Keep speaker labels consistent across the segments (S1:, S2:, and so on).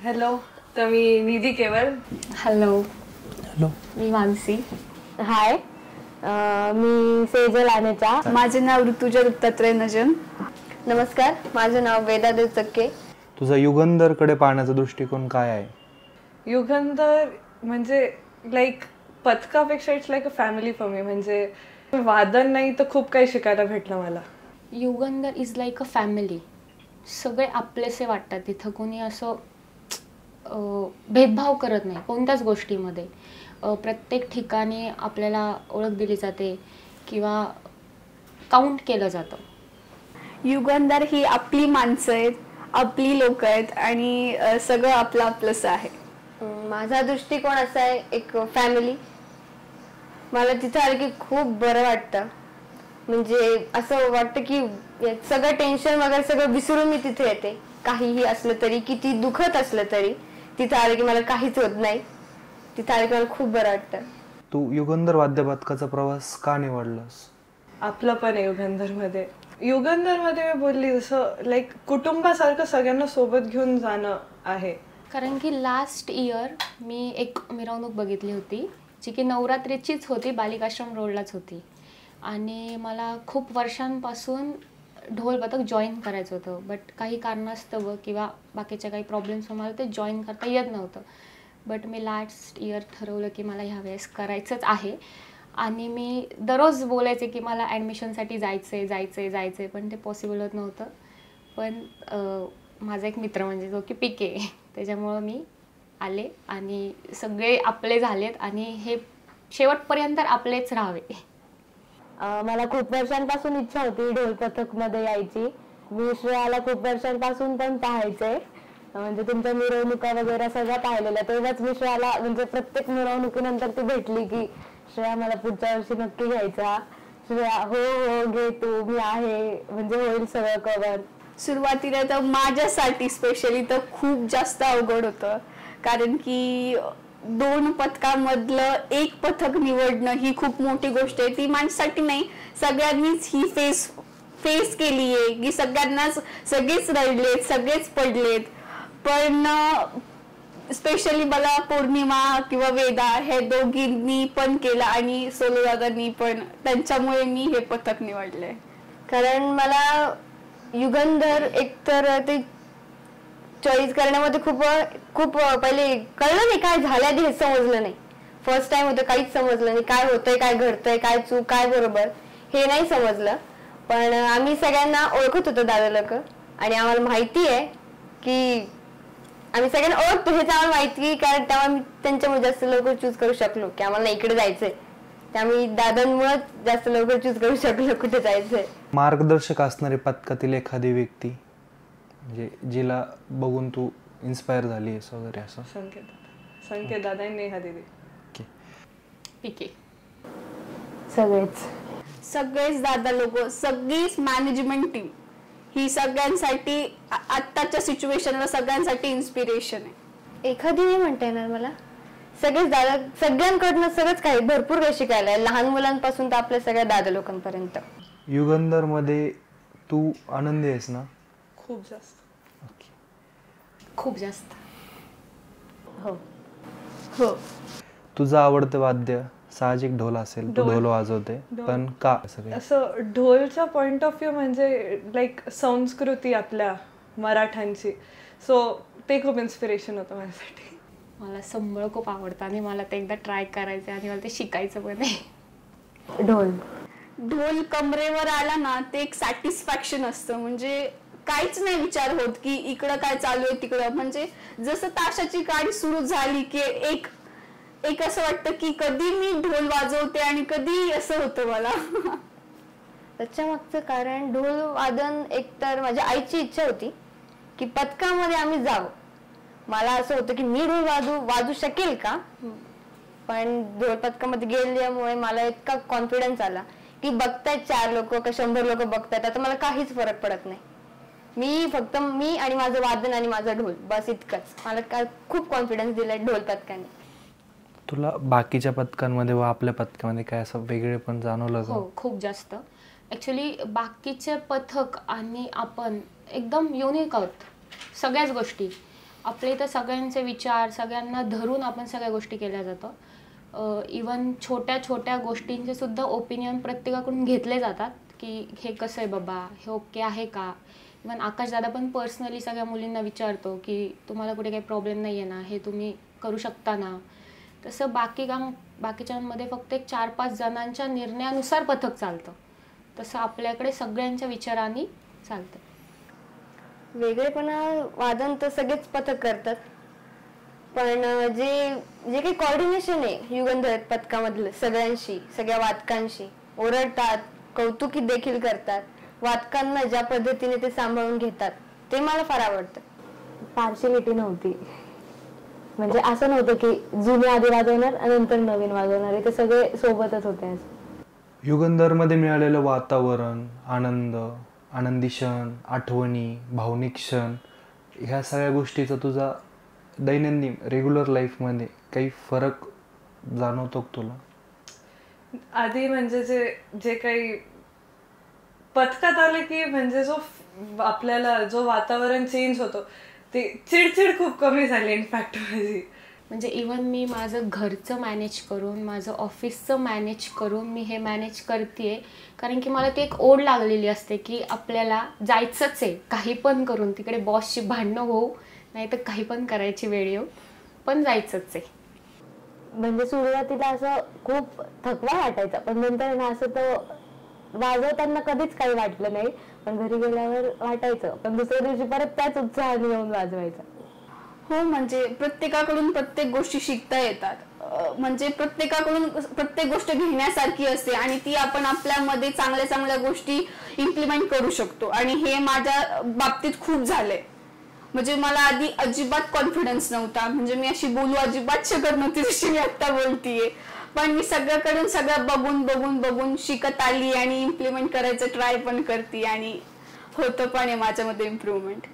S1: Hello, तर मी निधी केवळ.
S2: Hello.
S3: Hello,
S2: मी मानसी.
S4: हाय, मी सेजल आनेचा.
S5: माझे नाव ऋतुजा दत्तात्रय नजन.
S4: नमस्कार, माझं नाव वेदा देवचक्के.
S3: तुझा युगंधरकडे पाहण्याचा दृष्टिकोन काय आहे?
S1: युगंधर म्हणजे लाईक पथकापेक्षा it's like a family for me. म्हणजे वादन नाही तर खूप काही शिकायला भेटलं मला.
S2: Yugandhar is like a family. सगळे आपलेसे वाटतात तिथं. कोणी असं भेदभाव करत नाही कोणत्याच गोष्टीमध्ये. प्रत्येक ठिकाणी आपल्याला ओळख दिली जाते किंवा काउंट केलं जातं.
S5: युगंधर ही आपली माणसं आहेत, आपली लोक आहेत आणि सगळं आपलं आपलंच आहे.
S4: माझा दृष्टिकोन असा आहे, एक फॅमिली. मला तिथं आलं की खूप बरं वाटतं. म्हणजे असं वाटतं की सगळं टेन्शन वगैरे सगळं विसरून मी तिथे येते. काहीही असलं तरी, किती दुखत असलं तरी तिथं आलं की मला काहीच होत नाही. तिथं आलं की मला खूप बरं वाटतं.
S3: तू युगंधर वाद्य पथकाचा प्रवास का निवडलास?
S1: आपलं पण आहे युगंधरमध्ये. युगंधरमध्ये मी बोलली जसं लाईक कुटुंबासारखं सगळ्यांना सोबत घेऊन जाणं आहे.
S2: कारण की लास्ट इयर मी एक मिरवणूक बघितली होती जी की नवरात्रीचीच होती, बालिकाश्रम रोडलाच होती. आणि मला खूप वर्षांपासून ढोल पथक जॉईन करायचं होतं, बट काही कारणास्तव किंवा बाकीच्या काही प्रॉब्लेम्समुळे मला ते जॉईन करता येत नव्हतं. बट मी लास्ट इयर ठरवलं की मला ह्या वेळेस करायचंच आहे. आणि मी दररोज बोलायचे की मला ॲडमिशनसाठी जायचं, पण ते पॉसिबल होत नव्हतं. पण माझा एक मित्र म्हणजे जो की पिके, त्याच्यामुळं मी आले आणि सगळे आपले झालेत आणि हे शेवटपर्यंत आपलेच राहावे.
S4: मला खूप वर्षांपासून इच्छा होती ढोल पथक मध्ये यायची. मी श्रेयाला खूप वर्षांपासून पण पाहायचंय. म्हणजे तुमच्या मिरवणुका वगैरे सगळं पाहिलेलं. तेव्हाच मी श्रेयाला म्हणजे प्रत्येक मिरवणुकीनंतर ती भेटली की श्रेया मला पुढच्या वर्षी नक्की घ्यायचा. श्रेया हो घे तू, मी आहे, म्हणजे होईल सगळं कव्हर.
S5: सुरुवातीला तर माझ्यासाठी स्पेशली तर खूप जास्त अवघड होतं. कारण की 2 पथकांमधलं एक पथक निवडणं ही खूप मोठी गोष्ट आहे. ती माझ्यासाठी नाही, सगळ्यांनीच ही फेस केली आहे की सगळेच रडलेत, सगळेच पडलेत. पण स्पेशली मला पौर्णिमा किंवा वेदा हे दोघींनी पण केलं आणि सोलो दादांनी पण. त्यांच्यामुळे मी हे पथक निवडले.
S4: कारण मला युगंधर एकतर ते चॉईस करण्यामध्ये खूप पहिले कळलं नाही, काय झालं आधी हे समजलं नाही. फर्स्ट टाइम होतं, काहीच समजलं नाही. काय होतंय, काय घडतंय, काय चूक, काय बरोबर हे नाही समजलं. पण आम्ही सगळ्यांना ओळखत होतो दादा लोक आणि आम्हाला माहिती आहे की आम्ही सगळ्यांना ओळखतो हेच आम्हाला माहिती. कारण तेव्हा मी त्यांच्यामुळे जास्त लवकर चूज करू शकलो की आम्हाला इकडे जायचंय. त्यामुळे दादांमुळे जास्त लवकर चूज करू शकलो कुठे जायचंय.
S3: मार्गदर्शक असणारी पथकातील एखादी व्यक्ती म्हणजे जिला बघून तू इन्स्पायर झाली आहेस वगैरे असं?
S1: संकेत दादा, नेहा दीदी.
S2: पिके.
S4: सगळेच
S5: दादा लोक, सगळीच मॅनेजमेंट टीम ही सगळ्यांसाठी आत्ताच्या सिच्युएशनला सगळ्यांसाठी इन्स्पिरेशन आहे.
S4: एखादी नाही म्हणता येणार मला. सगळेच दादा, सगळ्यांकडनं सगळंच काही भरपूर काही शिकायला आहे, लहान मुलांपासून तर आपल्या सगळ्या दादा लोकांपर्यंत.
S3: युगंधर मध्ये तू आनंदी आहेस ना?
S1: खूप जास्त.
S2: खूप जास्त.
S5: हो.
S3: तुझं आवडतं वाद्य साहजिक ढोल असेल, तू ढोल वाजवते, पण का
S1: असं? ढोलचा पॉइंट ऑफ व्ह्यू म्हणजे लाईक संस्कृती आपल्या मराठ्यांची. सो ते खूप इन्स्पिरेशन होतं माझ्यासाठी.
S2: मला संबळ खूप आवडतं आणि मला ते एकदा ट्राय करायचं आणि मला ते शिकायचं पण आहे.
S5: ढोल कमरेवर आला ना, ते एक सॅटिस्फॅक्शन असतं. म्हणजे काहीच नाही विचार होत की इकडं काय चालू आहे तिकडं. म्हणजे जसं ताशाची गाडी सुरू झाली की एक असं वाटतं की कधी मी ढोल वाजवते आणि कधी असं होतं मला.
S4: त्याच्या मागचं कारण ढोल वादन एकतर माझ्या आईची इच्छा होती की पथकामध्ये आम्ही जावं. मला असं होतं की मी ढोल वाजू शकेल का. पण ढोल पथकामध्ये गेल्यामुळे मला इतका कॉन्फिडन्स आला की बघतायत 4 लोक का 100 लोक बघतायत, आता मला काहीच फरक पडत नाही. फक्त मी आणि माझं वादन आणि माझा ढोल, बस इतकंच. मला खूप कॉन्फिडन्स दिलाय ढोल पथकाने.
S3: तुला बाकीच्या पथकांमध्ये व आपल्या पथकामध्ये काय असं वेगळे पण जाणवलं का?
S2: हो, खूप जास्त. ॲक्च्युली बाकीचे पथक आणि आपण एकदम युनिक आहोत. सगळ्याच गोष्टी आपल्या इथं सगळ्यांचे विचार सगळ्यांना धरून आपण सगळ्या गोष्टी केल्या जातं. इवन छोट्या छोट्या गोष्टींचे सुद्धा ओपिनियन प्रत्येकाकडून घेतले जातात की हे कसं आहे बाबा, हे ओके आहे का. इवन आकाश दादा पण पर्सनली सगळ्या मुलींना विचारतो की तुम्हाला कुठे काही प्रॉब्लेम नाही आहे ना, हे तुम्ही करू शकता ना. तसं बाकीच्यांमध्ये फक्त एक 4-5 जणांच्या निर्णयानुसार पथक चालतं. तसं आपल्याकडे सगळ्यांच्या विचारांनी चालतं.
S4: वेगळेपणा वादन तर सगळेच पथक करतात, पण जे काही कोऑर्डिनेशन आहे युगंधर पथकामधलं सगळ्यांशी, सगळ्या वादकांशी ओरडतात, कौतुकी देखील करतात, वादकांना ज्या पद्धतीने ते सांभाळून घेतात ते मला फार आवडतं. पार्शियलिटी नव्हती, म्हणजे असं नव्हतं की जुने आधी वाजवणार आणि नंतर नवीन वाजवणार, ते सगळे सोबतच होते.
S3: युगंधरमध्ये मिळालेलं वातावरण, आनंदी क्षण, आठवणी, भावनिक क्षण, ह्या सगळ्या गोष्टीचा तुझा दैनंदिन रेग्युलर लाईफमध्ये काही फरक जाणवतो का तुला?
S1: आधी म्हणजे जे काही पथकात आले की म्हणजे जो आपल्याला जो वातावरण चेंज होतो ते चिडचिड खूप कमी झाली इनफॅक्ट माझी.
S2: म्हणजे इवन मी माझं घरचं मॅनेज करून माझं ऑफिसचं मॅनेज करून मी हे मॅनेज करते कारण की मला ती एक ओढ लागलेली असते की आपल्याला जायचंच आहे काही पण करून. तिकडे बॉसची भांडणं होऊ नाही तर काही पण करायची वेळ येऊ, पण जायचंच आहे.
S4: म्हणजे सुरुवातीला असं खूप थकवा वाटायचा, पण नंतर ना असं तो वाजवताना कधीच काही वाटलं नाही, पण घरी गेल्यावर वाटायचं, पण दुसऱ्या दिवशी परत त्याच उत्साहाने येऊन वाजवायचं.
S5: हो, म्हणजे प्रत्येकाकडून प्रत्येक गोष्टी शिकता येतात. म्हणजे प्रत्येकाकडून प्रत्येक गोष्ट घेण्यासारखी असते आणि ती आपण आपल्यामध्ये चांगल्या चांगल्या गोष्टी इम्प्लिमेंट करू शकतो. आणि हे माझ्या बाबतीत खूप झालंय. म्हणजे मला आधी अजिबात कॉन्फिडन्स नव्हता, म्हणजे मी अशी बोलू अजिबात शकत नव्हती जशी मी आता बोलतीये. पण मी सगळ्याकडून सगळं बघून बघून बघून शिकत आली आणि इम्प्लिमेंट करायचं ट्राय पण करते आणि होतं पण आहे माझ्यामध्ये इम्प्रूव्हमेंट.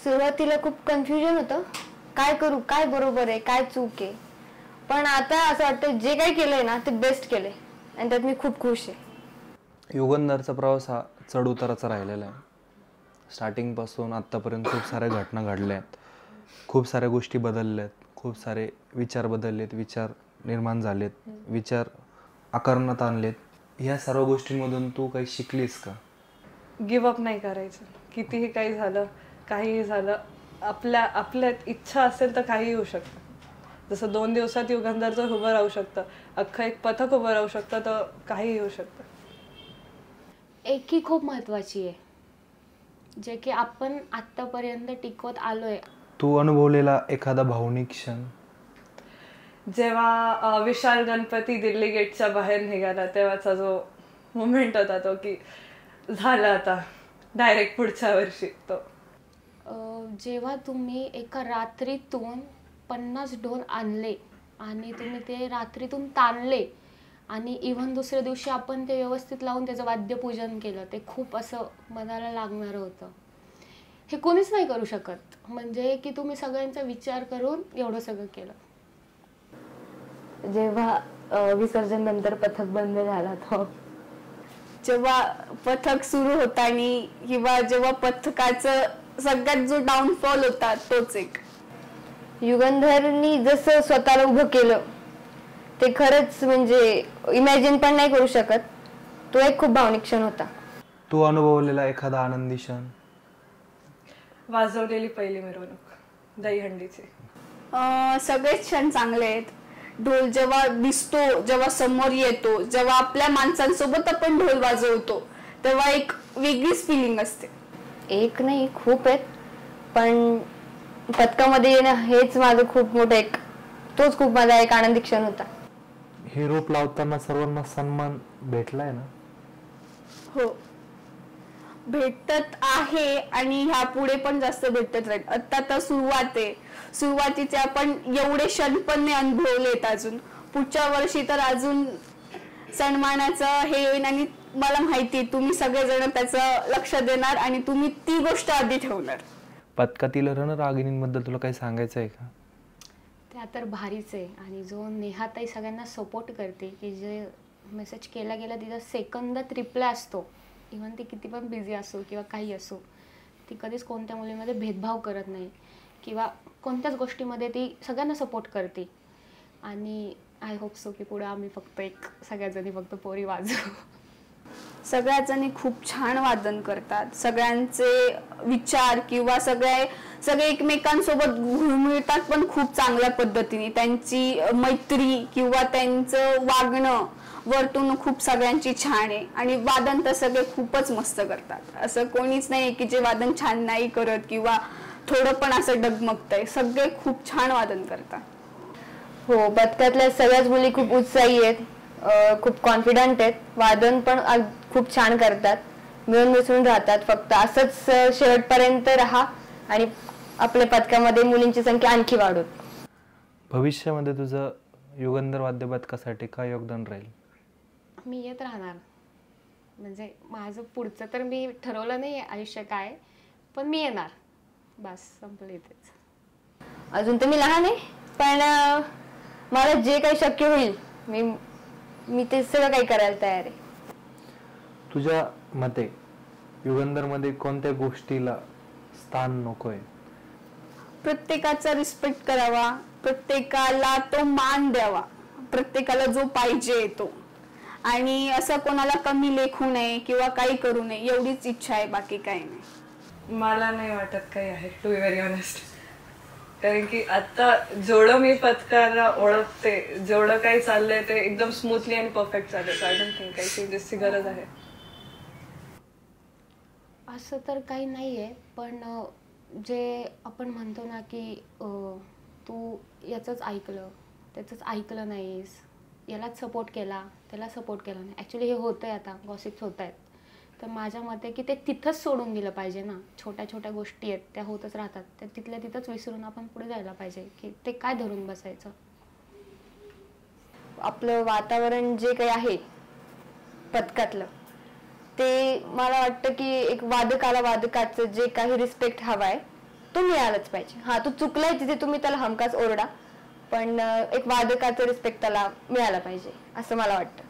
S4: सुरुवातीला खूप कन्फ्युजन होतं, काय करू, काय बरोबर आहे, काय चूक आहे. पण आता असं वाटतं जे काही केलंय ना ते बेस्ट केलंय आणि त्यात मी खूप खुश आहे.
S3: युगंधरचा प्रवास हा चढ उताराचा राहिलेला आहे. स्टार्टिंगपासून आत्तापर्यंत खूप साऱ्या घटना घडल्या आहेत, खूप साऱ्या गोष्टी बदलल्या आहेत, खूप सारे विचार बदललेत, विचार निर्माण झालेत, विचार आकारणात आणलेत. ह्या सर्व गोष्टींमधून तू काही शिकलीस का?
S1: गिव्हअप नाही करायचं, कितीही काही झालं, काहीही झालं, आपल्यात इच्छा असेल तर काही होऊ शकतं. जसं 2 दिवसात युगंधरचं उभं राहू शकतं, अख्खं एक पथक उभं राहू शकतं, तर काही होऊ शकतं.
S2: एकी खूप महत्वाची आहे जे की आपण आतापर्यंत टिकवत आलोय.
S3: तू अनुभवलेला एखादा भावनिक क्षण?
S1: जेव्हा विशाल गणपती दिल्ली गेटच्या बाहेर निघाला तेव्हाचा जो मोमेंट होता तो की झालं आता डायरेक्ट पुढच्या वर्षी. तो
S2: जेव्हा तुम्ही एका रात्रीतून 50 ढोल आणले आणि तुम्ही ते रात्रीतून ताणले आणि इव्हन दुसऱ्या दिवशी आपण ते व्यवस्थित लावून त्याचं वाद्यपूजन केलं, ते खूप असं मनाला लागणारं होतं. हे कोणीच नाही करू शकत, म्हणजे की तुम्ही सगळ्यांचा विचार करून एवढं सगळं केलं.
S4: जेव्हा विसर्जन नंतर पथक बंद झाला, तो
S5: जेव्हा पथक सुरू होता आणि किंवा जेव्हा पथकाचं सगळ्यात जो डाऊनफॉल होता तोच एक.
S4: युगंधरनी जसं स्वतःला उभं केलं ते खरंच म्हणजे इमॅजिन पण नाही करू शकत. तो एक खूप भावनिक क्षण होता.
S3: तू अनुभवलेला एखादा आनंदी क्षण?
S1: वाजवलेली पहिली मिरवणूक दहीहंडीची.
S5: सगळेच क्षण चांगले आहेत. ढोल जेव्हा दिसतो, जेव्हा समोर येतो, जेव्हा आपल्या माणसांसोबत आपण ढोल वाजवतो तेव्हा एक वेगळीच फिलिंग असते.
S4: एक नाही खूप आहेत, पण पथकामध्ये येणं हेच माझं खूप मोठं तोच खूप माझा एक आनंदी क्षण होता.
S3: हे रोप लावताना सर्वांना सन्मान भेटलाय ना?
S5: हो, भेटत आहे आणि ह्या पुढे पण जास्त भेटत राहील. आता तर सुरुवात आहे. सुरुवातीचे आपण एवढे क्षण पण नाही अनुभवलेत अजून. पुढच्या वर्षी तर अजून सन्मानाचं हे येईल आणि मला माहिती तुम्ही सगळेजण त्याचं लक्ष देणार आणि तुम्ही ती गोष्ट आधी ठेवणार.
S3: पथकातील रणरागिणींबद्दल तुला काही सांगायचं आहे का?
S2: त्या तर भारीच आहे. आणि जो नेहाताई सगळ्यांना सपोर्ट करते की जे मेसेज केला गेला तिचा सेकंदात रिप्लाय असतो. इव्हन ती किती पण बिझी असो किंवा काही असो, ती कधीच कोणत्या मुलीमध्ये भेदभाव करत नाही किंवा कोणत्याच गोष्टीमध्ये ती सगळ्यांना सपोर्ट करते. आणि आय होप सो की पुढे आम्ही फक्त एक सगळ्याजणी फक्त पोरी वाजवू.
S5: सगळ्याच जणी खूप छान वादन करतात. सगळ्यांचे विचार किंवा सगळे एकमेकांसोबत घुळमिळतात पण खूप चांगल्या पद्धतीने. त्यांची मैत्री किंवा त्यांचं वागणं वर्तणूक खूप सगळ्यांची छान आहे. आणि वादन तर सगळे खूपच मस्त करतात. असं कोणीच नाही की जे वादन छान नाही करत किंवा थोडं पण असं डगमगतंय. सगळे खूप छान वादन करतात.
S4: हो, पथकातल्या सगळ्याच मुली खूप उत्साही आहेत, खूप कॉन्फिडंट आहेत. वादन पण खूप छान करतात, मिळून मिसळून राहतात. फक्त असंच शेवटपर्यंत राहा आणि आपल्या पथकामध्ये मुलींची संख्या आणखी वाढवत.
S3: भविष्यामध्ये तुझं युगंधर वाद्य पथकासाठी काय योगदान राहील?
S2: मी येत राहणार. म्हणजे माझं पुढचं तर मी ठरवलं नाही आयुष्य काय, पण मी येणार. बस संपलं इथेच.
S4: अजून तर मी लहान आहे, पण मला जे काही शक्य होईल मी ते सगळं काही करायला तयार आहे.
S3: तुझ्या मते युगंधरमध्ये कोणत्या गोष्टीला स्थान नकोय?
S5: प्रत्येकाचा रिस्पेक्ट करावा, प्रत्येकाला तो मान द्यावा, प्रत्येकाला जो पाहिजे तो. आणि असं कोणाला कमी लेखू नये किंवा काही करू नये, एवढीच इच्छा आहे, बाकी काही नाही.
S1: मला नाही वाटत काही आहे, टू बी व्हेरी ऑनेस्ट. कारण की आता जेवढं मी पथकाला ओळखते, जेवढं काही चाललंय ते एकदम स्मूथली आणि परफेक्ट चाललंय. सो आय डोंट थिंक काही चेंजेसची गरज आहे.
S2: असं तर काही नाही आहे, पण जे आपण म्हणतो ना की तू याचंच ऐकलं, त्याचंच ऐकलं नाहीस, यालाच सपोर्ट केला, त्याला सपोर्ट केला नाही. ॲक्च्युली हे होतं आहे, आता गॉसिप्स होत आहेत. तर माझ्या मते की ते तिथंच सोडून दिलं पाहिजे ना. छोट्या छोट्या गोष्टी आहेत त्या होतच राहतात, त्या तिथल्या तिथंच विसरून आपण पुढे जायला पाहिजे. की ते काय धरून बसायचं.
S4: आपलं वातावरण जे काही आहे पथकातलं, ते मला वाटतं की एक वादकाला वादकाचं जे काही रिस्पेक्ट हवाय तो मिळालाच पाहिजे. हा, तू चुकलाय तिथे तुम्ही त्याला हमखास ओरडा, पण एक वादकाचं रिस्पेक्ट त्याला मिळाला पाहिजे असं मला वाटतं.